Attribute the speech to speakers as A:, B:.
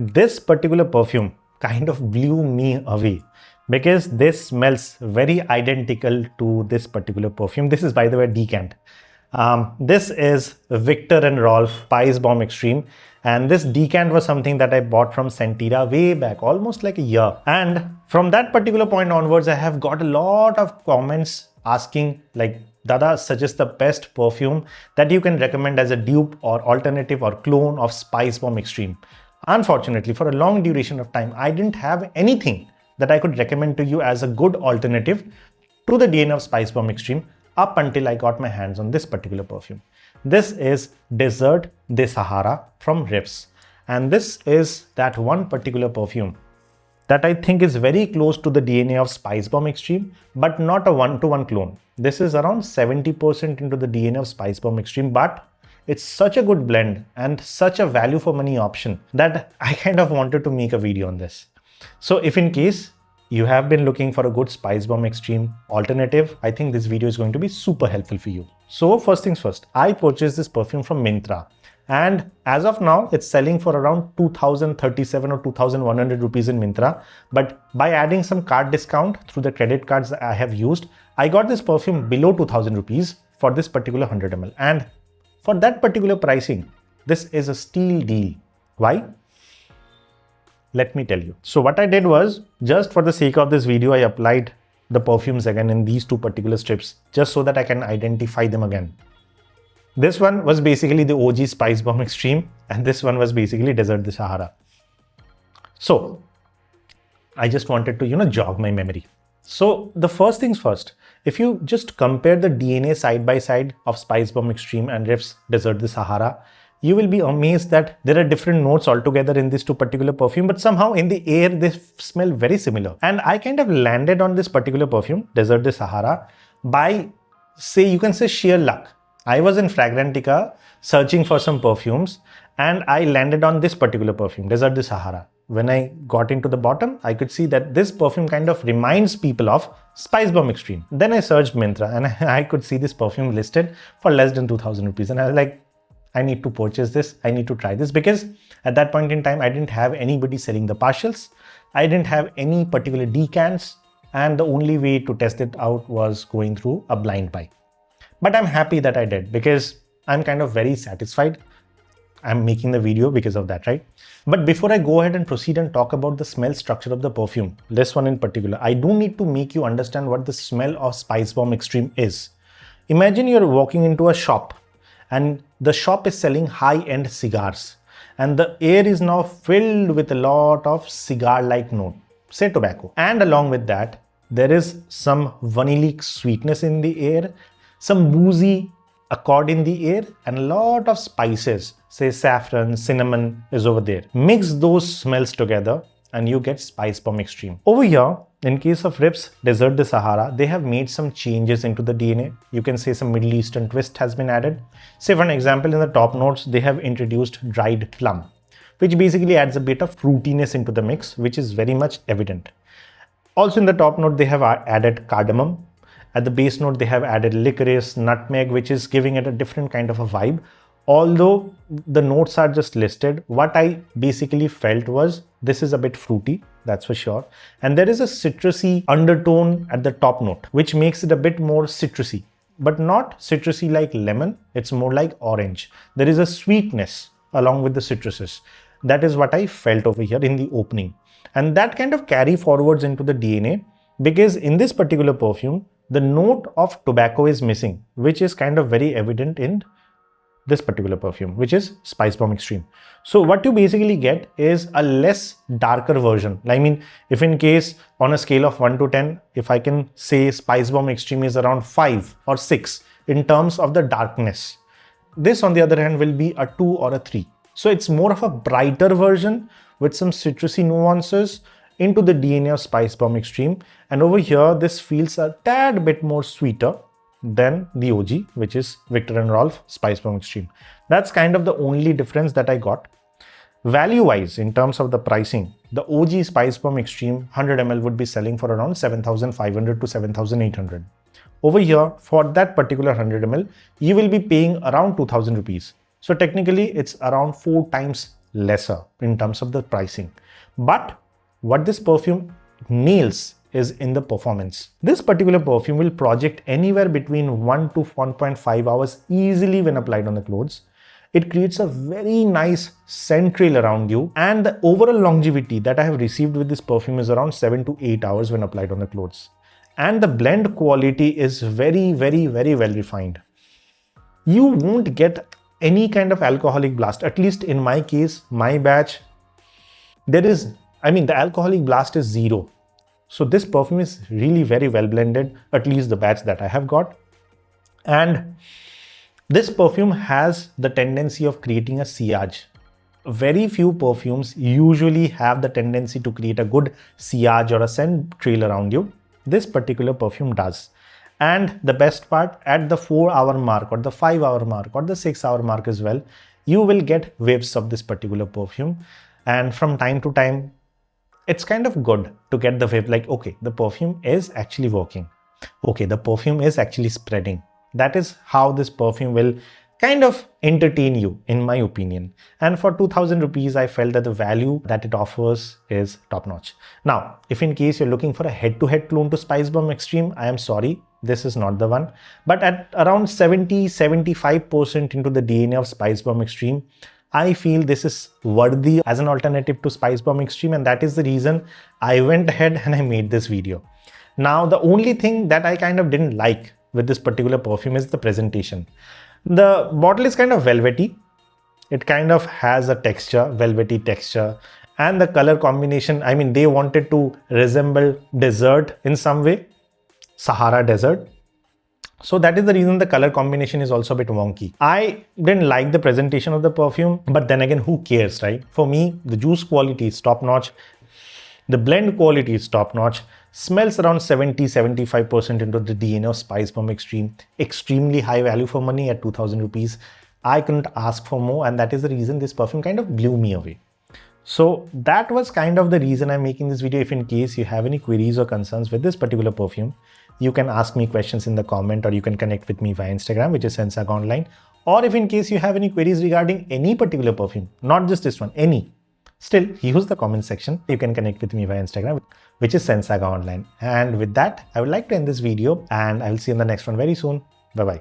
A: This particular perfume kind of blew me away because this smells very identical to this particular perfume. This is, by the way, decant. This is Viktor and Rolf Spicebomb Extreme, and this decant was something that I bought from Sentira way back, almost like a year. And from that particular point onwards, I have got a lot of comments asking like, Dada, suggest the best perfume that you can recommend as a dupe or alternative or clone of Spicebomb Extreme. Unfortunately, for a long duration of time, I didn't have anything that I could recommend to you as a good alternative to the DNA of Spicebomb Extreme up until I got my hands on this particular perfume. This is Desert De Sahara from Riiffs, and this is that one particular perfume that I think is very close to the DNA of Spicebomb Extreme, but not a one-to-one clone. This is around 70% into the DNA of Spicebomb Extreme, but it's such a good blend and such a value for money option that I kind of wanted to make a video on this. So if in case you have been looking for a good Spicebomb Extreme alternative, I think this video is going to be super helpful for you. So first things first, I purchased this perfume from Myntra, and as of now, it's selling for around 2037 or 2100 rupees in Myntra. But by adding some card discount through the credit cards that I have used, I got this perfume below 2000 rupees for this particular 100 ml. And for that particular pricing, this is a steal deal. Why? Let me tell you. So what I did was, just for the sake of this video, I applied the perfumes again in these two particular strips, just so that I can identify them again. This one was basically the OG Spicebomb Extreme, and this one was basically Desert De Sahara. So I just wanted to, jog my memory. So the first things first, if you just compare the DNA side by side of Spicebomb Extreme and Riiffs Desert De Sahara, you will be amazed that there are different notes altogether in these two particular perfume, but somehow in the air they smell very similar. And I kind of landed on this particular perfume, Desert De Sahara, by you can say sheer luck. I was in Fragrantica searching for some perfumes, and I landed on this particular perfume, Desert De Sahara. When I got into the bottom, I could see that this perfume kind of reminds people of Spicebomb Extreme. Then I searched Myntra and I could see this perfume listed for less than 2000 rupees. And I was like, I need to purchase this. I need to try this, because at that point in time, I didn't have anybody selling the partials. I didn't have any particular decants. And the only way to test it out was going through a blind buy. But I'm happy that I did, because I'm kind of very satisfied. I'm making the video because of that, right? But before I go ahead and proceed and talk about the smell structure of the perfume, this one in particular, I do need to make you understand what the smell of Spicebomb Extreme is. Imagine you're walking into a shop and the shop is selling high-end cigars, and the air is now filled with a lot of cigar-like note, say tobacco. And along with that, there is some vanillic sweetness in the air, some boozy accord in the air, and a lot of spices, say saffron, cinnamon is over there. Mix those smells together and you get Spicebomb Extreme. Over here, in case of Riiffs Desert De Sahara, they have made some changes into the DNA. You can say some Middle Eastern twist has been added. Say for an example, in the top notes, they have introduced dried plum, which basically adds a bit of fruitiness into the mix, which is very much evident. Also in the top note, they have added cardamom. At the base note, they have added licorice, nutmeg, which is giving it a different kind of a vibe. Although the notes are just listed, what I basically felt was this is a bit fruity, that's for sure. And there is a citrusy undertone at the top note, which makes it a bit more citrusy, but not citrusy like lemon. It's more like orange. There is a sweetness along with the citruses. That is what I felt over here in the opening. And that kind of carry forwards into the DNA, because in this particular perfume, the note of tobacco is missing, which is kind of very evident in this particular perfume, which is Spicebomb Extreme. So what you basically get is a less darker version. I mean, if in case on a scale of 1 to 10, if I can say Spicebomb Extreme is around 5 or 6 in terms of the darkness, this on the other hand will be a 2 or a 3. So it's more of a brighter version with some citrusy nuances into the DNA of Spicebomb Extreme. And over here, this feels a tad bit more sweeter than the OG, which is Viktor and Rolf Spicebomb Extreme. That's kind of the only difference that I got. Value-wise, in terms of the pricing, the OG Spicebomb Extreme 100 ml would be selling for around 7,500 to 7,800. Over here, for that particular 100 ml, you will be paying around 2,000 rupees. So technically, it's around 4 times lesser in terms of the pricing. But what this perfume nails is in the performance. This particular perfume will project anywhere between 1 to 1.5 hours easily when applied on the clothes. It creates a very nice scent trail around you, and the overall longevity that I have received with this perfume is around 7 to 8 hours when applied on the clothes. And the blend quality is very well refined. You won't get any kind of alcoholic blast. At least in my case, my batch, the alcoholic blast is zero. So this perfume is really very well blended, at least the batch that I have got. And this perfume has the tendency of creating a sillage. Very few perfumes usually have the tendency to create a good sillage or a scent trail around you. This particular perfume does. And the best part, at the 4-hour mark or the 5-hour mark or the 6-hour mark as well, you will get whiffs of this particular perfume. And from time to time, it's kind of good to get the whiff like, okay, the perfume is actually working. Okay, the perfume is actually spreading. That is how this perfume will kind of entertain you, in my opinion. And for 2000 rupees, I felt that the value that it offers is top notch. Now, if in case you're looking for a head-to-head clone to Spicebomb Extreme, I am sorry, this is not the one. But at around 70-75% into the DNA of Spicebomb Extreme, I feel this is worthy as an alternative to Spicebomb Extreme, and that is the reason I went ahead and I made this video. Now, the only thing that I kind of didn't like with this particular perfume is the presentation. The bottle is kind of velvety. It kind of has a texture, velvety texture, and the color combination, they wanted to resemble desert in some way, Sahara desert. So that is the reason the color combination is also a bit wonky. I didn't like the presentation of the perfume, but then again, who cares, right? For me, the juice quality is top notch. The blend quality is top notch. Smells around 70-75% into the DNA of Spicebomb Extreme. Extremely high value for money at 2000 rupees. I couldn't ask for more, and that is the reason this perfume kind of blew me away. So that was kind of the reason I'm making this video. If in case you have any queries or concerns with this particular perfume, you can ask me questions in the comment, or you can connect with me via Instagram, which is Saga Online. Or if in case you have any queries regarding any particular perfume, not just this one, any, still use the comment section. You can connect with me via Instagram, which is Saga Online. And with that, I would like to end this video, and I'll see you in the next one very soon. Bye-bye.